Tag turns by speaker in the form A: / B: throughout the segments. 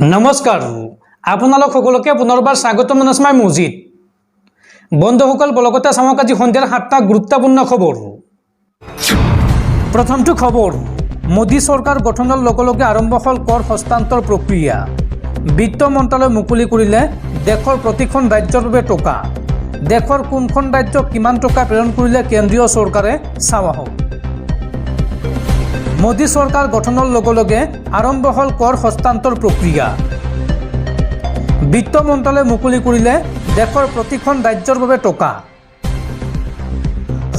A: নমস্কাৰ আপোনালোক সকলোকে পুনৰবাৰ স্বাগতম জনাইছো মই মজিদ বন্ধুসকল বলগতে চাওক আজি সন্ধিয়াৰ 7টা গুৰুত্বপূৰ্ণ খবৰ প্ৰথমটো খবৰ মোদী চৰকাৰ গঠনৰ লগে লগে আৰম্ভ হ'ল কৰ হস্তান্তৰ প্ৰক্ৰিয়া বিত্ত মন্ত্ৰালয় মুকলি কৰিলে দেশৰ প্ৰতিখন ৰাজ্যৰ বাবে টকা দেশৰ কোনখন ৰাজ্যক কিমান টকা প্ৰেৰণ কৰিলে কেন্দ্ৰীয় চৰকাৰে চাওয়া হওক মোদী চৰকাৰ গঠনৰ লগে লগে আৰম্ভ হ'ল কৰ হস্তান্তৰ প্ৰক্ৰিয়া বিত্ত মন্ত্ৰালয়ে মুকলি কৰিলে দেশৰ প্ৰতিখন ৰাজ্যৰ বাবে টকা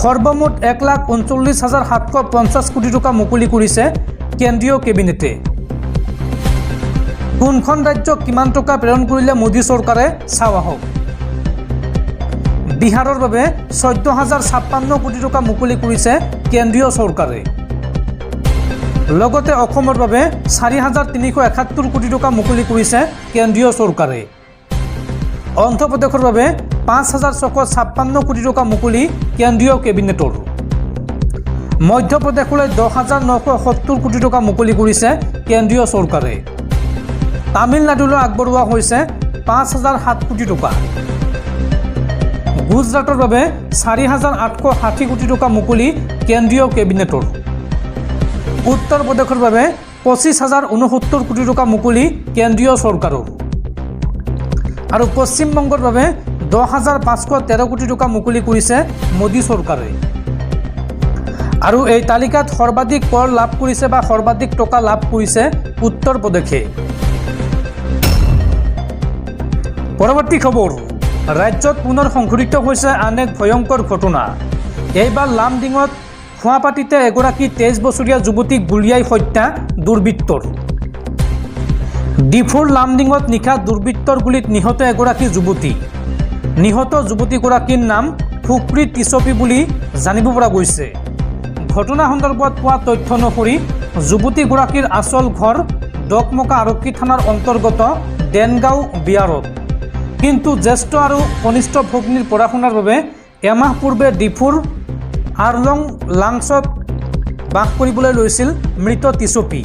A: সৰ্বমুঠ 1,39,750 কোটি টকা মুকলি কৰিছে কেন্দ্ৰীয় কেবিনেটে কোনখন ৰাজ্যক কিমান টকা প্ৰেৰণ কৰিলে মোদী চৰকাৰে চাওয়া হওক বিহাৰৰ বাবে 14,056 কোটি টকা মুকলি কৰিছে কেন্দ্ৰীয় চৰকাৰে লগতে অসমৰ বাবে 4,371 কোটি টকা মুকলি কৰিছে কেন্দ্ৰীয় চৰকাৰে অন্ধ্ৰ প্ৰদেশৰ বাবে 5,656 কোটি টকা মুকলি কেন্দ্ৰীয় কেবিনেটৰ মধ্য প্ৰদেশলৈ 10,970 কোটি টকা মুকলি কৰিছে কেন্দ্ৰীয় চৰকাৰে তামিলনাডুলৈ আগবঢ়োৱা হৈছে 5,007 কোটি টকা গুজৰাটৰ বাবে 4,860 কোটি টকা মুকলি কেন্দ্ৰীয় কেবিনেটৰ উত্তৰ প্ৰদেশৰ বাবে 25,069 কোটি টকা মুকলি কেন্দ্ৰীয় চৰকাৰৰ আৰু পশ্চিম বংগৰ বাবে 10,513 কোটি টকা মুকলি কৰিছে মোদী চৰকাৰে আৰু এই তালিকাত সৰ্বাধিক কৰ লাভ কৰিছে বা সৰ্বাধিক টকা লাভ কৰিছে উত্তৰ প্ৰদেশে পৰৱৰ্তী খবৰ ৰাজ্যত পুনৰ সংঘটিত হৈছে আন এক ভয়ংকৰ ঘটনা এইবাৰ লামডিঙত খোৱাপাতিতে এগৰাকী 23 বছৰীয়া যুৱতীক গুলিয়াই হত্যা দুৰ্বৃত্তৰ ডিফুৰ লামডিঙত নিশা দুৰ্বৃত্তৰ গুলিত নিহত এগৰাকী যুৱতী নিহত যুৱতীগৰাকীৰ নাম ফুকৰি টিছপি বুলি জানিব পৰা গৈছে ঘটনা সন্দৰ্ভত পোৱা তথ্য অনুসৰি যুৱতীগৰাকীৰ আচল ঘৰ ডকমকা আৰক্ষী থানাৰ অন্তৰ্গত ডেনগাঁও বিয়াৰত কিন্তু জ্যেষ্ঠ আৰু কনিষ্ঠ ভগ্নীৰ পঢ়া শুনাৰ বাবে এমাহ পূৰ্বে ডিফুৰ আৰলং লাংছত বাস কৰিবলৈ লৈছিল মৃত টিছপি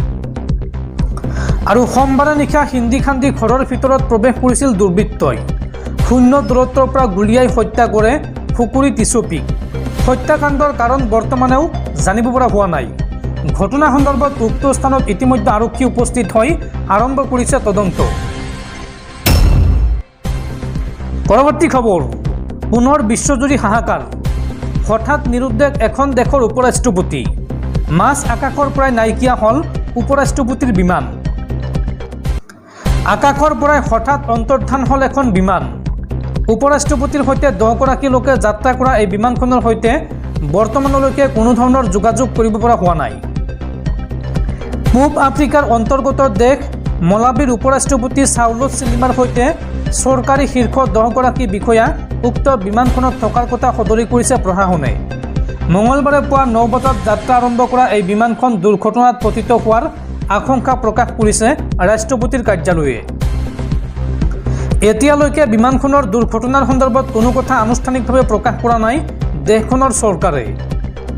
A: আৰু সোমবাৰে নিশা হিন্দী খান্দি ঘৰৰ ভিতৰত প্ৰৱেশ কৰিছিল দুৰ্বৃত্তই শূন্য দূৰত্বৰ পৰা গুলিয়াই হত্যা কৰে ফুকুৰি টিছপিক হত্যাকাণ্ডৰ কাৰণ বৰ্তমানেও জানিব পৰা হোৱা নাই ঘটনা সন্দৰ্ভত উক্ত স্থানত ইতিমধ্যে আৰক্ষী উপস্থিত হৈ আৰম্ভ কৰিছে তদন্ত পৰৱৰ্তী খবৰ পুনৰ বিশ্বজুৰি হাহাকাৰ হঠাৎ নিৰুদ্দেশ এখন দেশৰ উপৰাষ্ট্ৰপতি মাছ আকাশৰ পৰাই নাইকিয়া হ'ল উপৰাষ্ট্ৰপতিৰ বিমান আকাশৰ পৰাই হঠাৎ অন্তৰ্ধান হ'ল এখন বিমান উপৰাষ্ট্ৰপতিৰ সৈতে 10গৰাকী লোকে যাত্ৰা কৰা এই বিমানখনৰ সৈতে বৰ্তমানলৈকে কোনো ধৰণৰ যোগাযোগ কৰিব পৰা হোৱা নাই পূব আফ্ৰিকাৰ অন্তৰ্গত দেশ মলাৱীৰ উপৰাষ্ট্ৰপতি চাউলছ চিলিমাৰ সৈতে চৰকাৰী শীৰ্ষ 10গৰাকী বিষয়া উক্ত বিমানখনত থকাৰ কথা সদৰি কৰিছে প্ৰশাসনে মঙলবাৰে পুৱা 9 বজাত যাত্ৰা আৰম্ভ কৰা এই বিমানখন দুৰ্ঘটনাত পতিত হোৱাৰ আশংকা প্ৰকাশ কৰিছে ৰাষ্ট্ৰপতিৰ কাৰ্যালয়ে এতিয়ালৈকে বিমানখনৰ দুৰ্ঘটনাৰ সন্দৰ্ভত কোনো কথা আনুষ্ঠানিকভাৱে প্ৰকাশ কৰা নাই দেশখনৰ চৰকাৰে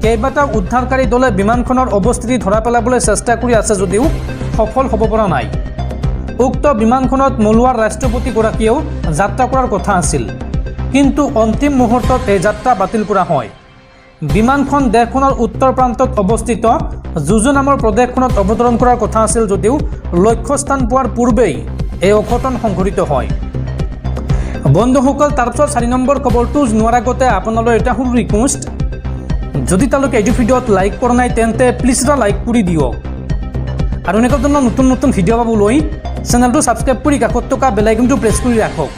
A: কেইবাটাও উদ্ধাৰকাৰী দলে বিমানখনৰ অৱস্থিতি ধৰা পেলাবলৈ চেষ্টা কৰি আছে যদিও সফল হ'ব পৰা নাই উক্ত বিমানখনত মলুৱাৰ ৰাষ্ট্ৰপতিগৰাকীয়েও যাত্ৰা কৰাৰ কথা আছিল কিন্তু অন্তিম মুহূৰ্তত এই যাত্ৰা বাতিল কৰা হয় বিমানখন দেশখনৰ উত্তৰ প্ৰান্তত অৱস্থিত জুজু নামৰ প্ৰদেশখনত অৱতৰণ কৰাৰ কথা আছিল যদিও লক্ষ্যস্থান পোৱাৰ পূৰ্বেই এই অঘটন সংঘটিত হয় বন্ধুসকল তাৰপিছত 4 নম্বৰ খবৰটো জনোৱাৰ আগতে আপোনালৈ এটা সৰু ৰিকুৱেষ্ট যদি তেওঁলোকে এই ভিডিঅ'ত লাইক কৰা নাই তেন্তে প্লিজ এটা লাইক কৰি দিয়ক আৰু এনেকুৱা ধৰণৰ নতুন নতুন ভিডিঅ' পাবলৈ চেনেলটো ছাবস্ক্ৰাইব কৰি কাষত থকা বেল আইকনটো প্ৰেছ কৰি ৰাখক